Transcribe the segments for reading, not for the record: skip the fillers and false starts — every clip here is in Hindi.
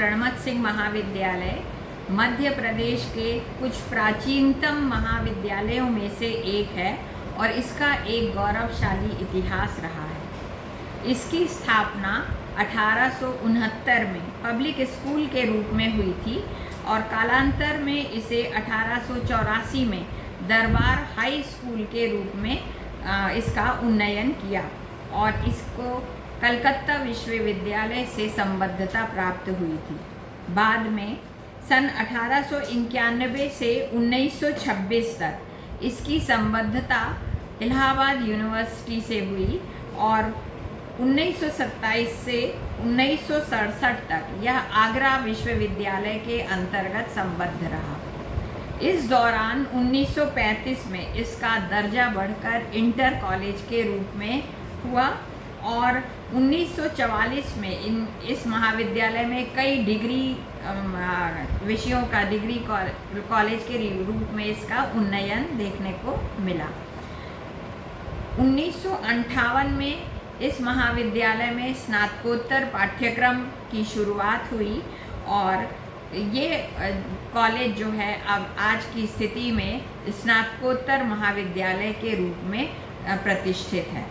रणमत सिंह महाविद्यालय मध्य प्रदेश के कुछ प्राचीनतम महाविद्यालयों में से एक है और इसका एक गौरवशाली इतिहास रहा है। इसकी स्थापना 1869 में पब्लिक स्कूल के रूप में हुई थी और कालांतर में इसे 1884 में दरबार हाई स्कूल के रूप में इसका उन्नयन किया और इसको कलकत्ता विश्वविद्यालय से संबद्धता प्राप्त हुई थी। बाद में सन 1891 से 1926 तक इसकी संबद्धता इलाहाबाद यूनिवर्सिटी से हुई और 1927 से 1967 तक यह आगरा विश्वविद्यालय के अंतर्गत संबद्ध रहा। इस दौरान 1935 में इसका दर्जा बढ़कर इंटर कॉलेज के रूप में हुआ और 1944 में इस महाविद्यालय में कई डिग्री विषयों का डिग्री कॉलेज के रूप में इसका उन्नयन देखने को मिला। 1958 में इस महाविद्यालय में स्नातकोत्तर पाठ्यक्रम की शुरुआत हुई और ये कॉलेज जो है अब आज की स्थिति में स्नातकोत्तर महाविद्यालय के रूप में प्रतिष्ठित है।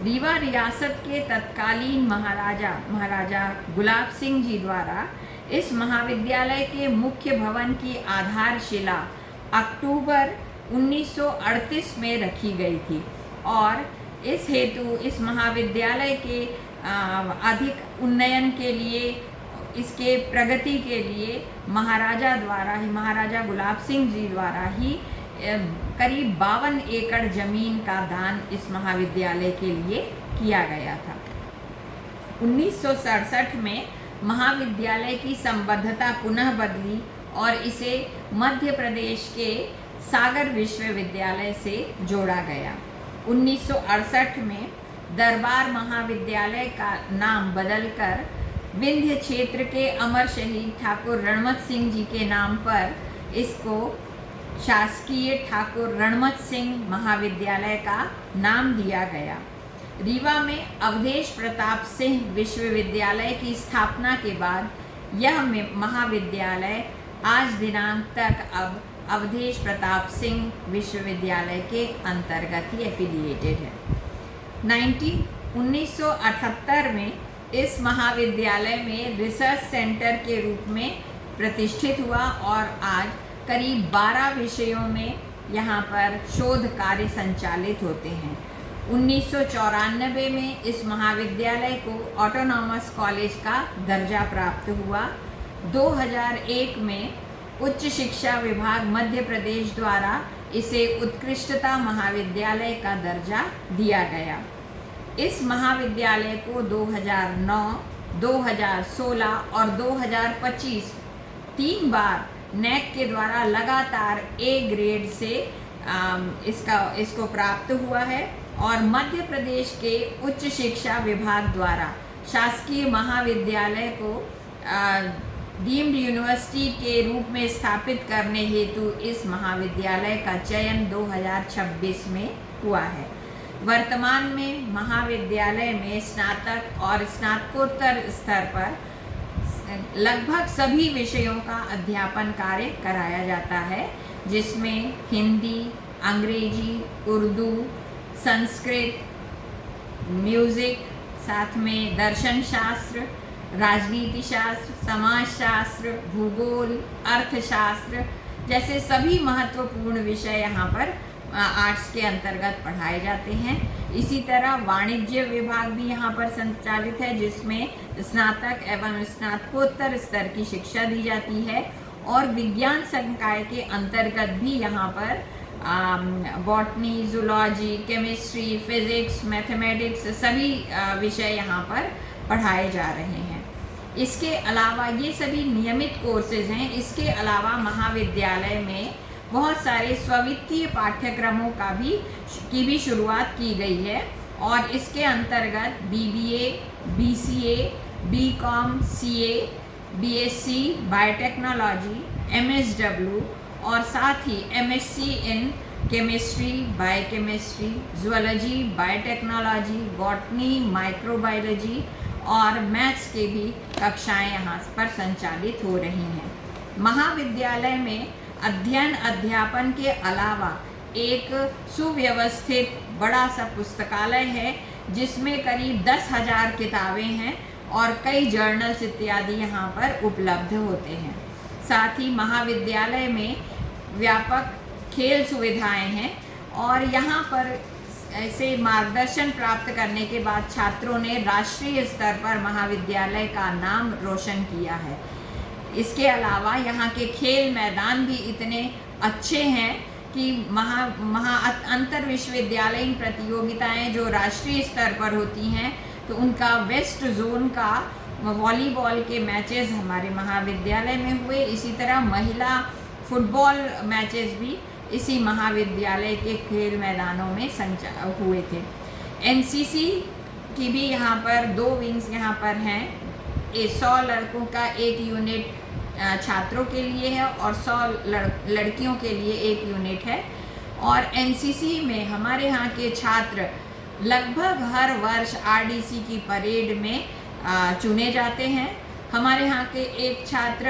रीवा रियासत के तत्कालीन महाराजा गुलाब सिंह जी द्वारा इस महाविद्यालय के मुख्य भवन की आधारशिला अक्टूबर 1938 में रखी गई थी और इस हेतु इस महाविद्यालय के अधिक उन्नयन के लिए, इसके प्रगति के लिए महाराजा गुलाब सिंह जी द्वारा ही करीब 52 एकड़ जमीन का दान इस महाविद्यालय के लिए किया गया था। 1967 में महाविद्यालय की संबद्धता पुनः बदली और इसे मध्य प्रदेश के सागर विश्वविद्यालय से जोड़ा गया। 1968 में दरबार महाविद्यालय का नाम बदलकर विंध्य क्षेत्र के अमर शहीद ठाकुर रणमत सिंह जी के नाम पर इसको शासकीय ठाकुर रणमत सिंह महाविद्यालय का नाम दिया गया। रीवा में अवधेश प्रताप सिंह विश्वविद्यालय की स्थापना के बाद यह महाविद्यालय आज दिनांक तक अब अवधेश प्रताप सिंह विश्वविद्यालय के अंतर्गत ही एफिलिएटेड है। 1978 में इस महाविद्यालय में रिसर्च सेंटर के रूप में प्रतिष्ठित हुआ और आज करीब 12 विषयों में यहाँ पर शोध कार्य संचालित होते हैं। 1994 में इस महाविद्यालय को ऑटोनॉमस कॉलेज का दर्जा प्राप्त हुआ। 2001 में उच्च शिक्षा विभाग मध्य प्रदेश द्वारा इसे उत्कृष्टता महाविद्यालय का दर्जा दिया गया। इस महाविद्यालय को 2009, 2016 और 2025 3 बार नेक के द्वारा लगातार ए ग्रेड से इसको प्राप्त हुआ है और मध्य प्रदेश के उच्च शिक्षा विभाग द्वारा शासकीय महाविद्यालय को डीम्ड यूनिवर्सिटी के रूप में स्थापित करने हेतु इस महाविद्यालय का चयन 2026 में हुआ है। वर्तमान में महाविद्यालय में स्नातक और स्नातकोत्तर स्तर पर लगभग सभी विषयों का अध्यापन कार्य कराया जाता है, जिसमें हिंदी, अंग्रेजी, उर्दू, संस्कृत, म्यूज़िक, साथ में दर्शन शास्त्र, राजनीति शास्त्र, समाज शास्त्र, भूगोल, अर्थशास्त्र जैसे सभी महत्वपूर्ण विषय यहाँ पर आर्ट्स के अंतर्गत पढ़ाए जाते हैं। इसी तरह वाणिज्य विभाग भी यहाँ पर संचालित है, जिसमें स्नातक एवं स्नातकोत्तर स्तर की शिक्षा दी जाती है और विज्ञान संकाय के अंतर्गत भी यहाँ पर botany, zoology, chemistry, physics, mathematics सभी विषय यहाँ पर पढ़ाए जा रहे हैं। इसके अलावा ये सभी नियमित कोर्सेज हैं। इसके अलावा महाविद्यालय में बहुत सारे स्वित्तीय पाठ्यक्रमों की भी शुरुआत की गई है और इसके अंतर्गत BBA, BCA, BCom, CA, BSc biotechnology, MSW और साथ ही MSc in chemistry, biochemistry, zoology, biotechnology, botany, microbiology और मैथ्स के भी कक्षाएं यहाँ पर संचालित हो रही हैं। महाविद्यालय में अध्ययन अध्यापन के अलावा एक सुव्यवस्थित बड़ा सा पुस्तकालय है जिसमें करीब 10,000 किताबें हैं और कई जर्नल्स इत्यादि यहाँ पर उपलब्ध होते हैं। साथ ही महाविद्यालय में व्यापक खेल सुविधाएं हैं और यहाँ पर ऐसे मार्गदर्शन प्राप्त करने के बाद छात्रों ने राष्ट्रीय स्तर पर महाविद्यालय का नाम रोशन किया है। इसके अलावा यहाँ के खेल मैदान भी इतने अच्छे हैं कि अंतर विश्वविद्यालयीन प्रतियोगिताएं जो राष्ट्रीय स्तर पर होती हैं तो उनका वेस्ट जोन का वॉलीबॉल के मैचेस हमारे महाविद्यालय में हुए। इसी तरह महिला फुटबॉल मैचेस भी इसी महाविद्यालय के खेल मैदानों में हुए थे। एनसीसी की भी यहाँ पर 2 विंग्स यहाँ पर हैं। 100 लड़कों का एक यूनिट छात्रों के लिए है और 100 लड़कियों के लिए एक यूनिट है। और एनसीसी में हमारे यहाँ के छात्र लगभग हर वर्ष आरडीसी की परेड में चुने जाते हैं। हमारे यहाँ के एक छात्र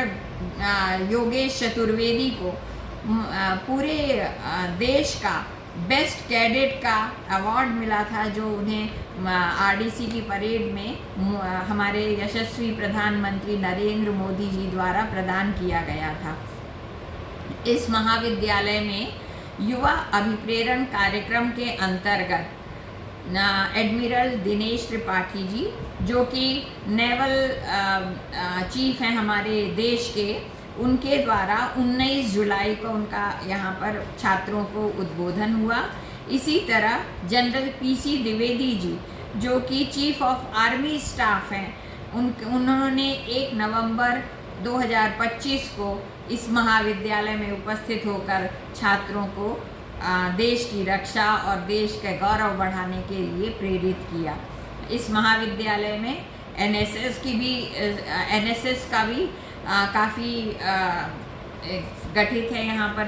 योगेश चतुर्वेदी को पूरे देश का बेस्ट कैडेट का अवार्ड मिला था, जो उन्हें आरडीसी की परेड में हमारे यशस्वी प्रधानमंत्री नरेंद्र मोदी जी द्वारा प्रदान किया गया था। इस महाविद्यालय में युवा अभिप्रेरण कार्यक्रम के अंतर्गत एडमिरल दिनेश त्रिपाठी जी, जो कि नेवल चीफ हैं हमारे देश के, उनके द्वारा 19 जुलाई को उनका यहाँ पर छात्रों को उद्बोधन हुआ। इसी तरह जनरल पीसी द्विवेदी जी, जो कि चीफ ऑफ आर्मी स्टाफ हैं, उन्होंने 1 नवंबर 2025 को इस महाविद्यालय में उपस्थित होकर छात्रों को देश की रक्षा और देश के गौरव बढ़ाने के लिए प्रेरित किया। इस महाविद्यालय में एनएसएस का भी काफ़ी गठित है यहाँ पर